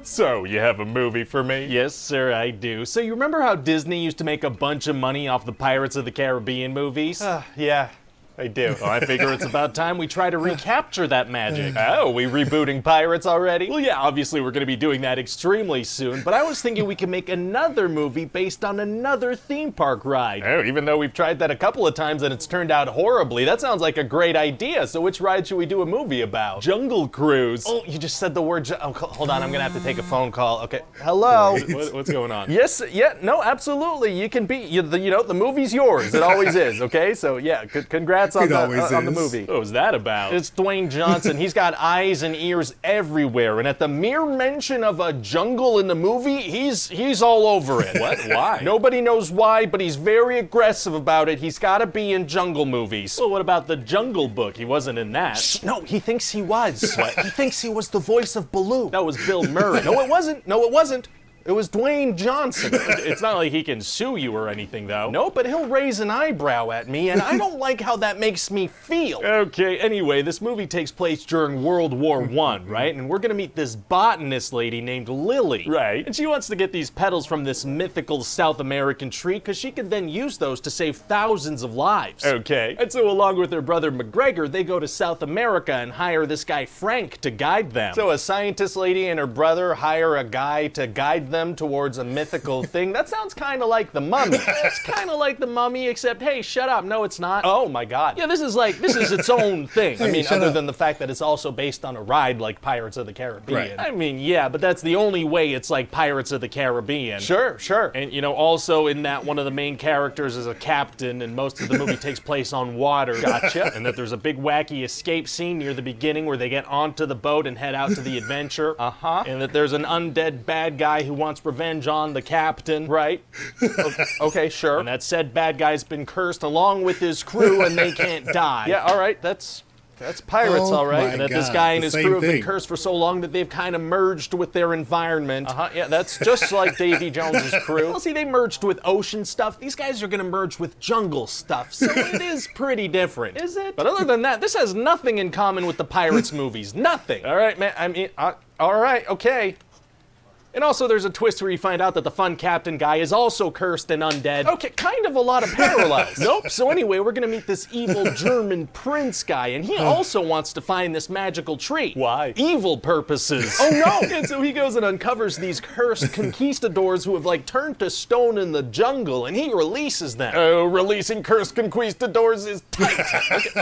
So, you have a movie for me? Yes, sir, I do. So you remember how Disney used to make a bunch of money off the Pirates of the Caribbean movies? Yeah, I do. Well, I figure it's about time we try to recapture that magic. Oh, we rebooting Pirates already? Well, yeah, obviously we're going to be doing that extremely soon, but I was thinking we could make another movie based on another theme park ride. Oh, even though we've tried that a couple of times and it's turned out horribly, that sounds like a great idea. So which ride should we do a movie about? Jungle Cruise. Oh, you just said the word hold on, I'm gonna have to take a phone call. Okay, hello? What's going on? Yes, yeah, no, absolutely. You can be, the movie's yours. It always is, okay? So yeah, congrats on the movie. What was that about? It's Dwayne Johnson. He's got eyes and ears everywhere, and at the mere mention of a jungle in the movie, he's all over it. What? Why? Nobody knows why, but he's very aggressive about it. He's got to be in jungle movies. Well, what about the Jungle Book? He wasn't in that. Shh, no, he thinks he was. What? He thinks he was the voice of Baloo. That was Bill Murray. No, it wasn't. No, it wasn't. It was Dwayne Johnson. It's not like he can sue you or anything, though. No, but he'll raise an eyebrow at me, and I don't like how that makes me feel. Okay, anyway, this movie takes place during World War I, right? And we're gonna meet this botanist lady named Lily. Right. And she wants to get these petals from this mythical South American tree because she can then use those to save thousands of lives. Okay. And so along with her brother McGregor, they go to South America and hire this guy Frank to guide them. So a scientist lady and her brother hire a guy to guide them towards a mythical thing? That sounds kind of like The Mummy. It's kind of like The Mummy, except, hey, shut up. No, it's not. Oh my God. Yeah, this is its own thing. I mean, shut other up. than the fact that it's also based on a ride like Pirates of the Caribbean. Right. I mean, yeah, but that's the only way it's like Pirates of the Caribbean. Sure, sure. And, also in that one of the main characters is a captain, and most of the movie takes place on water. Gotcha. And that there's a big wacky escape scene near the beginning where they get onto the boat and head out to the adventure. Uh-huh. And that there's an undead bad guy who wants revenge on the captain. Right. Okay, sure. And that said bad guy's been cursed along with his crew and they can't die. Yeah, all right. That's pirates, Oh all right. my And that this God, guy and the his same crew have been thing. cursed for so long that they've kind of merged with their environment. Yeah, that's just like Davy Jones's crew. Well, see, they merged with ocean stuff. These guys are gonna merge with jungle stuff, so it is pretty different. Is it? But other than that, this has nothing in common with the Pirates movies. Nothing. All right, man. I mean, all right, okay. And also, there's a twist where you find out that the fun captain guy is also cursed and undead. Okay, kind of a lot of parallels. Nope. So anyway, we're gonna meet this evil German prince guy, and he also wants to find this magical tree. Why? Evil purposes. Oh, no. And so he goes and uncovers these cursed conquistadors who have turned to stone in the jungle, and he releases them. Oh, releasing cursed conquistadors is tight.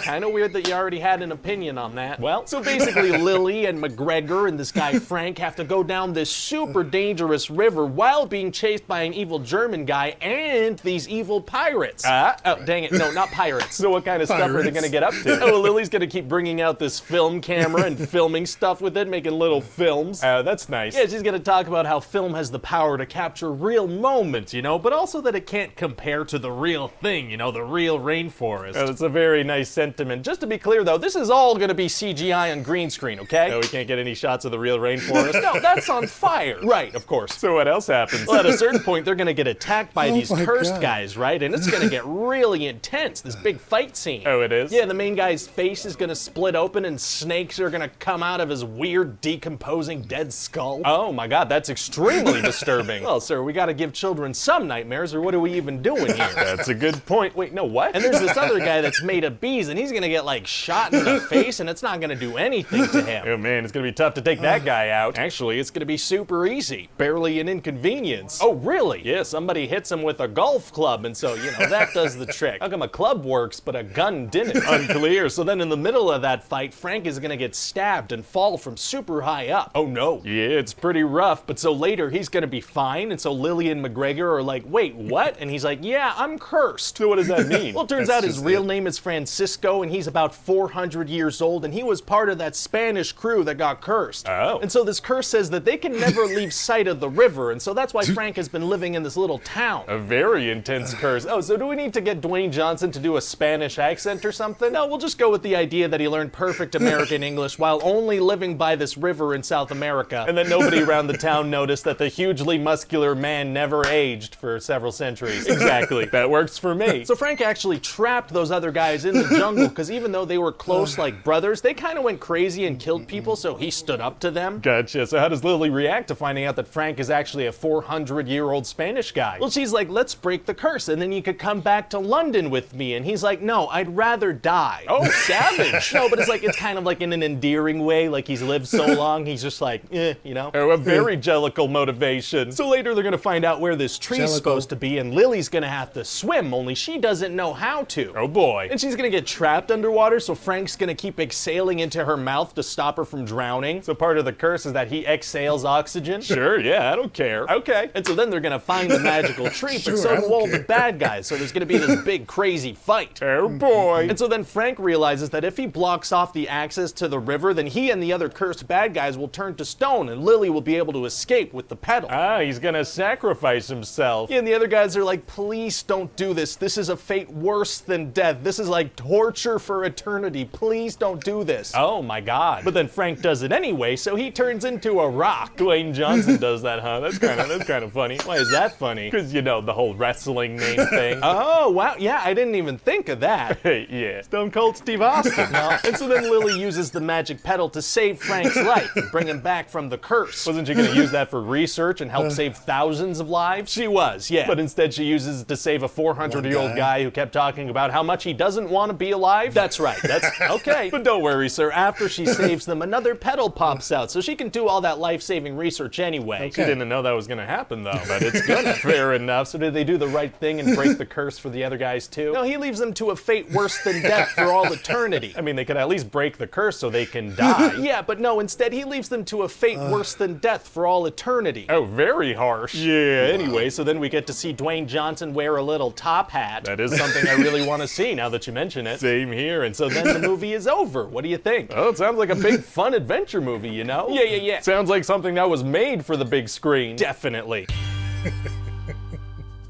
Kind of weird that you already had an opinion on that. Well, so basically Lily and McGregor and this guy Frank have to go down this super dangerous river while being chased by an evil German guy and these evil pirates. Oh, dang it. No, not pirates. So what kind of stuff are they Pirates. going to get up to? Oh, well, Lily's gonna keep bringing out this film camera and filming stuff with it, making little films. Oh, that's nice. Yeah, she's gonna talk about how film has the power to capture real moments, but also that it can't compare to the real thing, the real rainforest. Oh, that's a very nice sentiment. Just to be clear, though, this is all going to be CGI on green screen, okay? No, we can't get any shots of the real rainforest. No, that's on fire. Right, of course. So what else happens? Well, at a certain point, they're gonna get attacked by these my cursed God. guys, right? And it's gonna get really intense, this big fight scene. Oh, it is? Yeah, the main guy's face is gonna split open and snakes are gonna come out of his weird, decomposing dead skull. Oh my God, that's extremely disturbing. Well, sir, we gotta give children some nightmares, or what are we even doing here? That's a good point. Wait, no, what? And there's this other guy that's made of bees, and he's gonna get shot in the face, and it's not gonna do anything to him. Oh man, it's going to be tough to take that guy out. Actually, it's gonna be super easy. Barely an inconvenience. Oh, really? Yeah, somebody hits him with a golf club, and so, that does the trick. How come a club works, but a gun didn't? Unclear. So then in the middle of that fight, Frank is gonna get stabbed and fall from super high up. Oh no. Yeah, it's pretty rough. But so later, he's gonna be fine, and so Lily and McGregor are like, wait, what? And he's like, yeah, I'm cursed. So what does that mean? Well, it turns That's out his just real it. name is Francisco, and he's about 400 years old, and he was part of that Spanish crew that got cursed. Oh. And so this curse says that they can never leave sight of the river, and so that's why Frank has been living in this little town. A very intense curse. Oh, so do we need to get Dwayne Johnson to do a Spanish accent or something? No, we'll just go with the idea that he learned perfect American English while only living by this river in South America. And then nobody around the town noticed that the hugely muscular man never aged for several centuries. Exactly. That works for me. So Frank actually trapped those other guys in the jungle because even though they were close like brothers, they kind of went crazy and killed people, so he stood up to them. Gotcha. So how does Lily react to finding finding out that Frank is actually a 400-year-old Spanish guy. Well, she's like, let's break the curse, and then you could come back to London with me. And he's like, no, I'd rather die. Oh, savage. No, but it's kind of like in an endearing way, like he's lived so long, he's just like, you know? Oh, a very jellicle motivation. So later they're gonna find out where this tree's supposed to be, and Lily's gonna have to swim, only she doesn't know how to. Oh boy. And she's gonna get trapped underwater, so Frank's gonna keep exhaling into her mouth to stop her from drowning. So part of the curse is that he exhales oxygen? Sure, yeah, I don't care. Okay. And so then they're gonna find the magical tree, but so do all the bad guys, so there's gonna be this big crazy fight. Oh boy. And so then Frank realizes that if he blocks off the access to the river, then he and the other cursed bad guys will turn to stone, and Lily will be able to escape with the pedal. Ah, he's gonna sacrifice himself. Yeah, and the other guys are like, please don't do this. This is a fate worse than death. This is like torture for eternity. Please don't do this. Oh my God. But then Frank does it anyway, so he turns into a rock. Dwayne Johnson does that, huh? That's kind of funny. Why is that funny? Because, you know, the whole wrestling name thing. Oh, wow. Yeah, I didn't even think of that. Yeah. Stone Cold Steve Austin. No. And so then Lily uses the magic pedal to save Frank's life and bring him back from the curse. Wasn't she gonna use that for research and help save thousands of lives? She was, yeah. But instead she uses it to save a 400-year-old guy who kept talking about how much he doesn't want to be alive? That's right. That's okay. But don't worry, sir. After she saves them, another pedal pops out, so she can do all that life-saving research anyway. She didn't know that was gonna happen, though, but it's gonna. Fair enough. So did they do the right thing and break the curse for the other guys, too? No, he leaves them to a fate worse than death for all eternity. I mean, they could at least break the curse so they can die. Yeah, but no, instead he leaves them to a fate worse than death for all eternity. Oh, very harsh. Yeah, anyway, so then we get to see Dwayne Johnson wear a little top hat. That is something I really want to see now that you mention it. Same here, and so then the movie is over. What do you think? Oh, it sounds like a big fun adventure movie, you know? Yeah. Sounds like something that was made for the big screen. Definitely.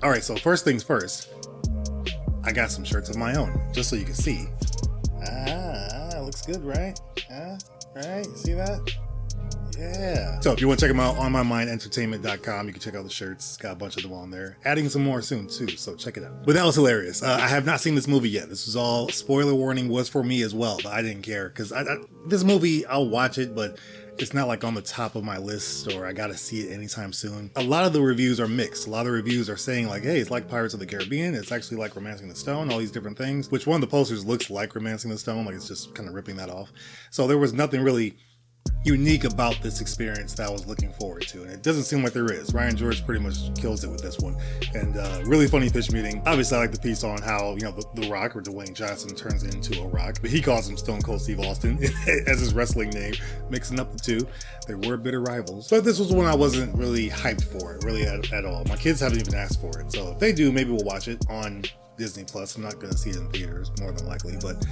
All right, so first things first, I got some shirts of my own, just so you can see. Looks good, right? Right? See that? Yeah. So if you want to check them out, on mymindentertainment.com, you can check out the shirts. Got a bunch of them on there. Adding some more soon too, so check it out. But that was hilarious. I have not seen this movie yet. This was all, spoiler warning was for me as well, but I didn't care because this movie, I'll watch it, but it's not like on the top of my list or I gotta see it anytime soon. A lot of the reviews are mixed. A lot of the reviews are saying like, hey, it's like Pirates of the Caribbean. It's actually like Romancing the Stone, all these different things, which one of the posters looks like Romancing the Stone, like it's just kind of ripping that off. So there was nothing really unique about this experience that I was looking forward to, and it doesn't seem like there is. Ryan George pretty much kills it with this one, and really funny pitch meeting. Obviously I like the piece on how, you know, the Rock, or Dwayne Johnson, turns into a rock, but he calls him Stone Cold Steve Austin as his wrestling name, mixing up the two. They were bitter rivals, but this was one I wasn't really hyped for, really at all. My kids haven't even asked for it, so if they do, maybe we'll watch it on Disney Plus. I'm not going to see it in theaters, more than likely, but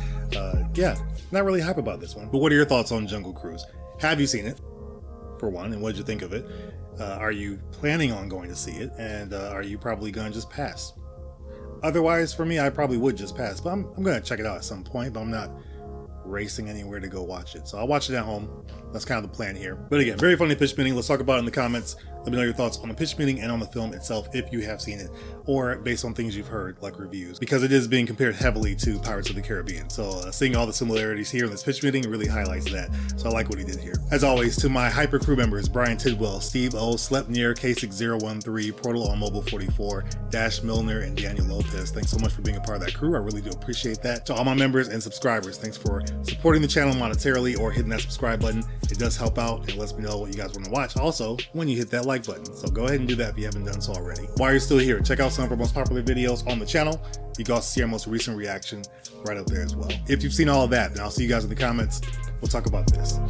yeah, not really hype about this one. But what are your thoughts on Jungle Cruise? Have you seen it, for one, and what did you think of it? Are you planning on going to see it, and are you probably going to just pass? Otherwise, for me, I probably would just pass, but I'm going to check it out at some point, but I'm not racing anywhere to go watch it. So I'll watch it at home. That's kind of the plan here. But again, very funny pitch meeting. Let's talk about it in the comments. Let me know your thoughts on the pitch meeting and on the film itself if you have seen it, or based on things you've heard, like reviews, because it is being compared heavily to Pirates of the Caribbean. So seeing all the similarities here in this pitch meeting really highlights that. So I like what he did here. As always, to my hyper crew members, Brian Tidwell, Steve O, Slepnear, K6013, Portal on Mobile 44, Dash Milner, and Daniel Lopez. Thanks so much for being a part of that crew. I really do appreciate that. To all my members and subscribers, thanks for supporting the channel monetarily or hitting that subscribe button. It does help out and lets me know what you guys want to watch. Also, when you hit that like button. So go ahead and do that if you haven't done so already. While you're still here, check out some of our most popular videos on the channel. You can also see our most recent reaction right up there as well. If you've seen all of that, then I'll see you guys in the comments. We'll talk about this.